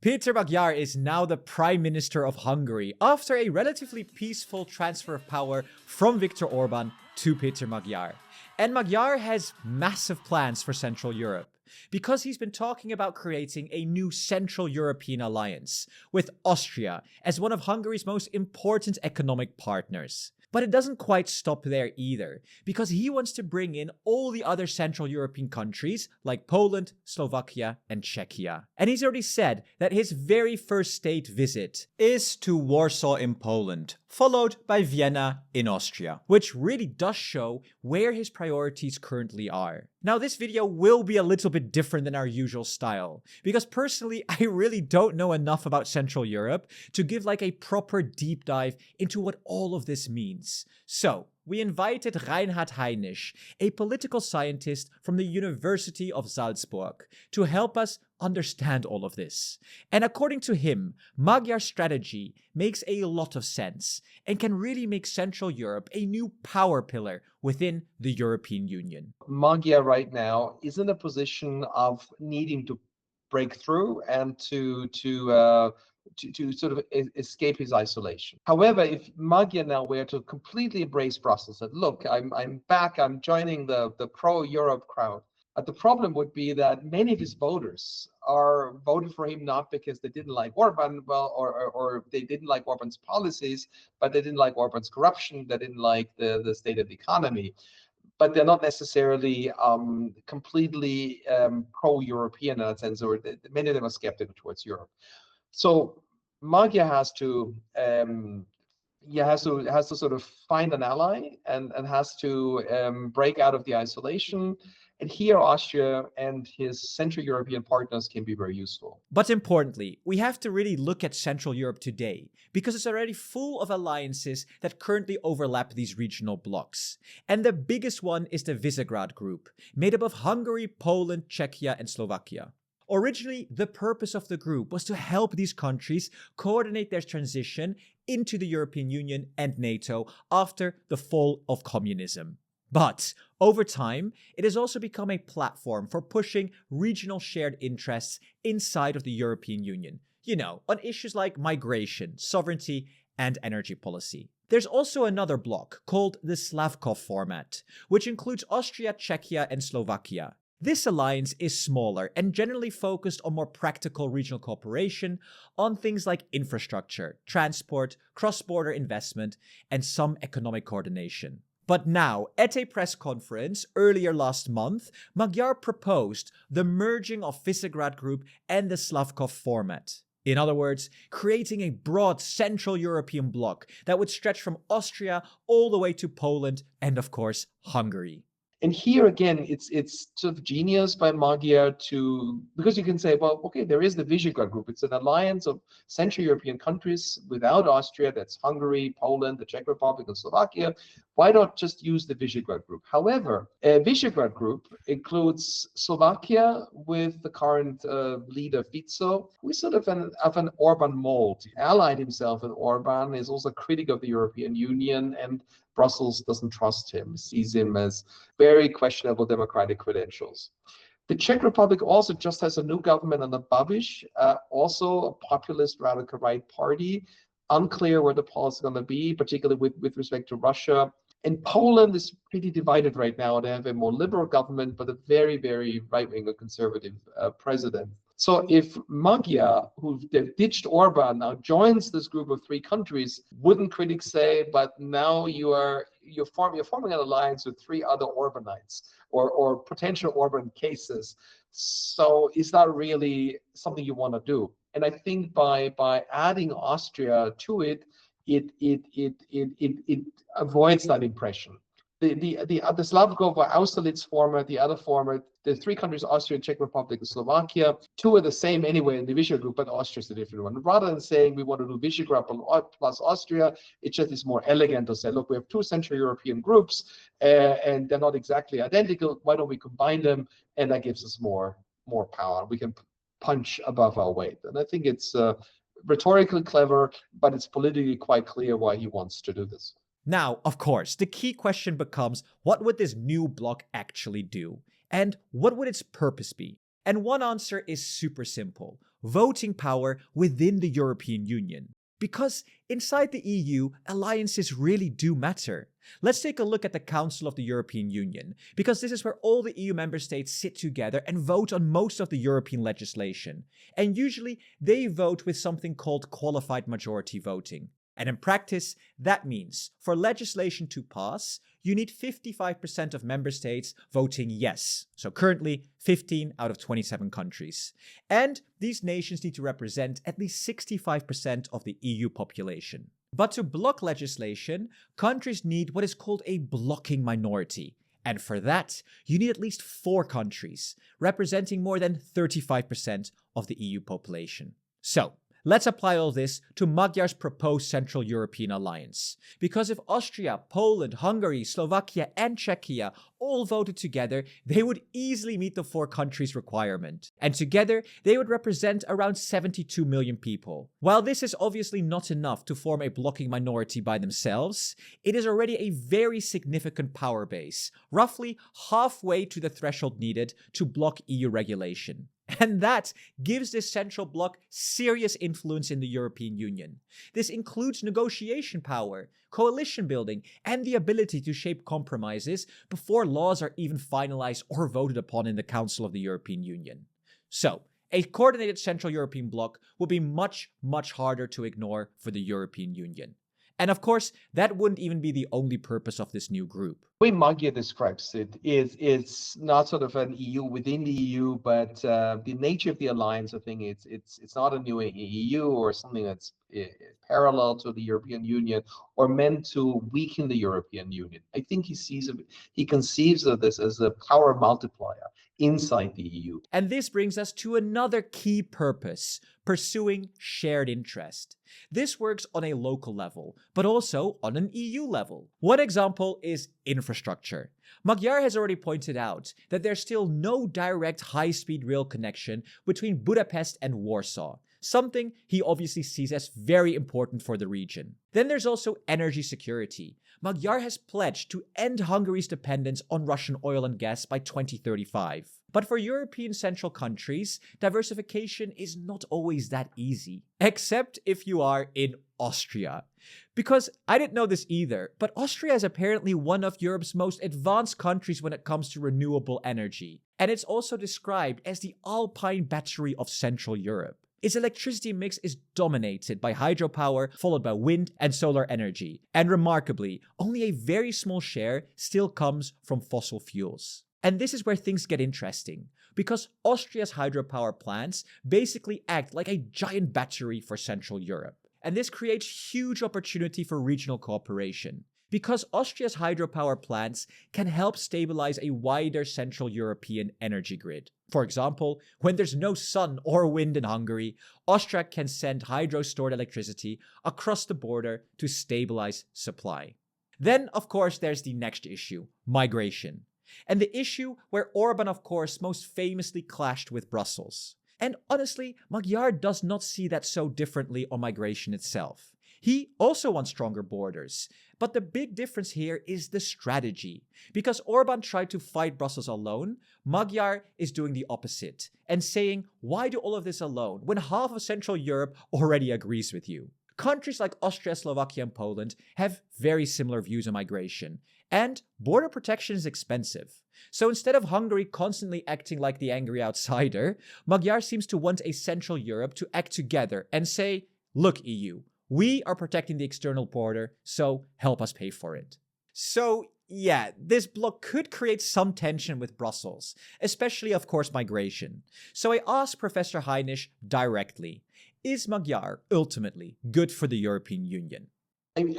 Peter Magyar is now the Prime Minister of Hungary after a relatively peaceful transfer of power from Viktor Orban to Peter Magyar. And Magyar has massive plans for Central Europe, because he's been talking about creating a new Central European alliance, with Austria as one of Hungary's most important economic partners. But it doesn't quite stop there either, because he wants to bring in all the other Central European countries like Poland, Slovakia, and Czechia. And he's already said that his very first state visit is to Warsaw in Poland, followed by Vienna in Austria, which really does show where his priorities currently are. Now, this video will be a little bit different than our usual style, because personally, I really don't know enough about Central Europe to give like a proper deep dive into what all of this means. So, we invited Reinhard Heinisch, a political scientist from the University of Salzburg, to help us understand all of this. And according to him, Magyar's strategy makes a lot of sense and can really make Central Europe a new power pillar within the European Union. Magyar right now is in a position of needing to break through and to sort of escape his isolation. However, if Magyar now were to completely embrace Brussels and look, I'm back, I'm joining the pro-Europe crowd, the problem would be that many of his voters are voted for him not because they didn't like Orban, well, or they didn't like Orban's policies, but they didn't like Orban's corruption, they didn't like the state of the economy. But they're not necessarily completely pro-European in that sense, or many of them are skeptical towards Europe. So Magyar has to sort of find an ally and has to break out of the isolation. And here Austria and his Central European partners can be very useful. But importantly, we have to really look at Central Europe today, because it's already full of alliances that currently overlap these regional blocs. And the biggest one is the Visegrad Group, made up of Hungary, Poland, Czechia, and Slovakia. Originally, the purpose of the group was to help these countries coordinate their transition into the European Union and NATO after the fall of communism. But over time, it has also become a platform for pushing regional shared interests inside of the European Union, on issues like migration, sovereignty, and energy policy. There's also another bloc called the Slavkov format, which includes Austria, Czechia, and Slovakia. This alliance is smaller and generally focused on more practical regional cooperation on things like infrastructure, transport, cross-border investment, and some economic coordination. But now, at a press conference earlier last month, Magyar proposed the merging of Visegrad Group and the Slavkov format. In other words, creating a broad Central European bloc that would stretch from Austria all the way to Poland and, of course, Hungary. And here again, it's sort of genius by Magyar because you can say, well, okay, there is the Visegrad Group. It's an alliance of Central European countries without Austria. That's Hungary, Poland, the Czech Republic, and Slovakia. Why not just use the Visegrad Group? However, a Visegrad Group includes Slovakia with the current leader Fico, who is sort of an Orban mold. He allied himself with Orban, is also a critic of the European Union, and Brussels doesn't trust him, sees him as very questionable democratic credentials. The Czech Republic also just has a new government under Babiš, also a populist radical right party. Unclear where the policy is going to be, particularly with respect to Russia. And Poland is pretty divided right now. They have a more liberal government, but a very, very right-wing or conservative president. So if Magyar, who ditched Orban, now joins this group of three countries, wouldn't critics say, but now you're forming an alliance with three other Orbanites or potential Orban cases. So is that really something you want to do? And I think by adding Austria to it, it avoids that impression. The Slavkov or Austerlitz format, the other format, the three countries, Austria, Czech Republic, and Slovakia, two are the same anyway in the Visegrad Group, but Austria is a different one. Rather than saying we want to do Visegrad plus Austria, it just is more elegant to say, look, we have two Central European groups, and they're not exactly identical. Why don't we combine them? And that gives us more power. We can punch above our weight. And I think it's rhetorically clever, but it's politically quite clear why he wants to do this. Now, of course, the key question becomes, what would this new bloc actually do? And what would its purpose be? And one answer is super simple: voting power within the European Union. Because inside the EU, alliances really do matter. Let's take a look at the Council of the European Union, because this is where all the EU member states sit together and vote on most of the European legislation. And usually they vote with something called qualified majority voting. And in practice, that means for legislation to pass, you need 55% of member states voting yes. So currently, 15 out of 27 countries. And these nations need to represent at least 65% of the EU population. But to block legislation, countries need what is called a blocking minority. And for that, you need at least 4 countries, representing more than 35% of the EU population. So, let's apply all this to Magyar's proposed Central European alliance. Because if Austria, Poland, Hungary, Slovakia, and Czechia all voted together, they would easily meet the 4 countries requirement. And together, they would represent around 72 million people. While this is obviously not enough to form a blocking minority by themselves, it is already a very significant power base, roughly halfway to the threshold needed to block EU regulation. And that gives this central bloc serious influence in the European Union. This includes negotiation power, coalition building, and the ability to shape compromises before laws are even finalized or voted upon in the Council of the European Union. So, a coordinated Central European bloc will be much, much harder to ignore for the European Union. And of course, that wouldn't even be the only purpose of this new group. The way Magyar describes it is not sort of an EU within the EU, but the nature of the alliance, I think it's not a new EU or something that's parallel to the European Union or meant to weaken the European Union. I think he conceives of this as a power multiplier inside the EU. And this brings us to another key purpose: pursuing shared interest. This works on a local level, but also on an EU level. One example is infrastructure. Magyar has already pointed out that there's still no direct high-speed rail connection between Budapest and Warsaw, something he obviously sees as very important for the region. Then there's also energy security. Magyar has pledged to end Hungary's dependence on Russian oil and gas by 2035. But for European central countries, diversification is not always that easy. Except if you are in Austria. Because I didn't know this either, but Austria is apparently one of Europe's most advanced countries when it comes to renewable energy. And it's also described as the Alpine battery of Central Europe. Its electricity mix is dominated by hydropower, followed by wind and solar energy. And remarkably, only a very small share still comes from fossil fuels. And this is where things get interesting, because Austria's hydropower plants basically act like a giant battery for Central Europe. And this creates huge opportunity for regional cooperation, because Austria's hydropower plants can help stabilize a wider Central European energy grid. For example, when there's no sun or wind in Hungary, Austria can send hydro-stored electricity across the border to stabilize supply. Then, of course, there's the next issue: migration. And the issue where Orban, of course, most famously clashed with Brussels. And honestly, Magyar does not see that so differently on migration itself. He also wants stronger borders. But the big difference here is the strategy. Because Orban tried to fight Brussels alone, Magyar is doing the opposite and saying, why do all of this alone when half of Central Europe already agrees with you? Countries like Austria, Slovakia, and Poland have very similar views on migration. And border protection is expensive. So instead of Hungary constantly acting like the angry outsider, Magyar seems to want a Central Europe to act together and say, look, EU, we are protecting the external border, so help us pay for it. So yeah, this bloc could create some tension with Brussels, especially, of course, migration. So I asked Professor Heinisch directly, is Magyar ultimately good for the European Union?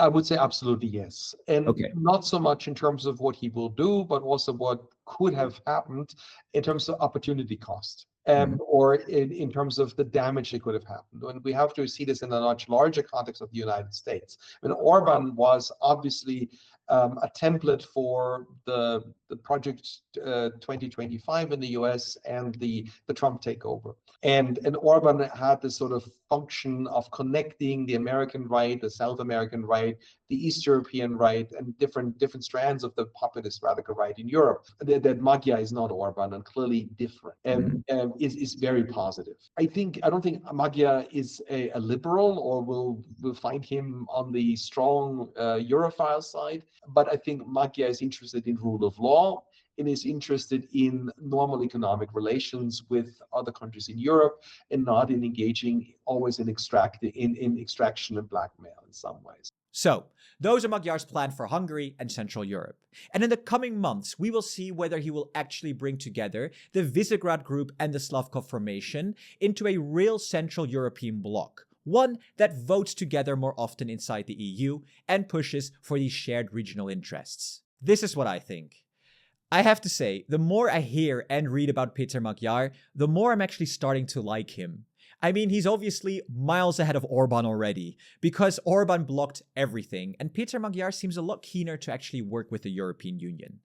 I would say absolutely yes. And Okay. not so much in terms of what he will do, but also what could have happened in terms of opportunity cost. Or in terms of the damage that could have happened. And we have to see this in a much larger context of the United States. I mean, Orban was obviously a template for the project 2025 in the US and the Trump takeover. And Orban had this sort of function of connecting the American right, the South American right, the East European right, and different strands of the populist radical right in Europe. That Magyar is not Orban and clearly different, and is very positive. I don't think Magyar is a liberal, or will find him on the strong Europhile side, but I think Magyar is interested in rule of law and is interested in normal economic relations with other countries in Europe, and not in engaging always in extraction and blackmail in some ways. So, those are Magyar's plan for Hungary and Central Europe. And in the coming months, we will see whether he will actually bring together the Visegrad Group and the Slavkov formation into a real Central European bloc, one that votes together more often inside the EU and pushes for these shared regional interests. This is what I think. I have to say, the more I hear and read about Peter Magyar, the more I'm actually starting to like him. I mean, he's obviously miles ahead of Orban already, because Orban blocked everything, and Peter Magyar seems a lot keener to actually work with the European Union.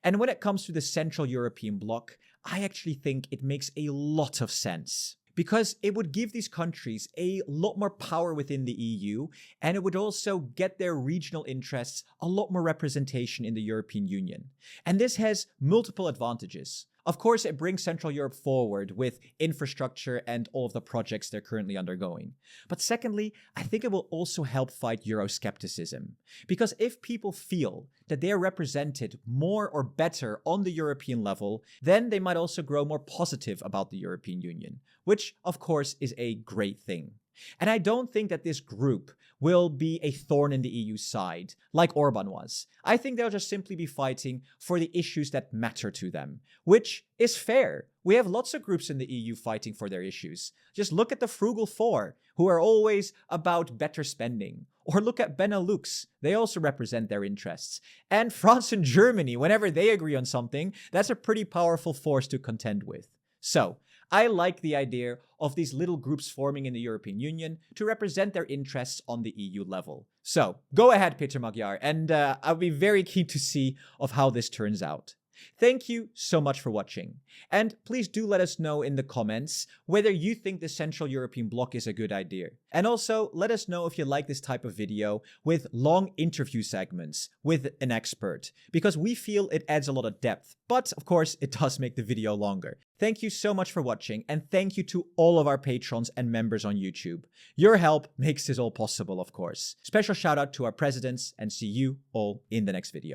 And when it comes to the Central European bloc, I actually think it makes a lot of sense, because it would give these countries a lot more power within the EU, and it would also get their regional interests a lot more representation in the European Union. And this has multiple advantages. Of course, it brings Central Europe forward with infrastructure and all of the projects they're currently undergoing. But secondly, I think it will also help fight Euroscepticism. Because if people feel that they are represented more or better on the European level, then they might also grow more positive about the European Union, which of course is a great thing. And I don't think that this group will be a thorn in the EU side, like Orban was. I think they'll just simply be fighting for the issues that matter to them, which is fair. We have lots of groups in the EU fighting for their issues. Just look at the Frugal Four, who are always about better spending. Or look at Benelux, they also represent their interests. And France and Germany, whenever they agree on something, that's a pretty powerful force to contend with. So, I like the idea of these little groups forming in the European Union to represent their interests on the EU level. So, go ahead, Peter Magyar, and I'll be very keen to see of how this turns out. Thank you so much for watching. And please do let us know in the comments whether you think the Central European bloc is a good idea. And also, let us know if you like this type of video with long interview segments with an expert, because we feel it adds a lot of depth, but of course, it does make the video longer. Thank you so much for watching, and thank you to all of our patrons and members on YouTube. Your help makes this all possible, of course. Special shout out to our presidents, and see you all in the next video.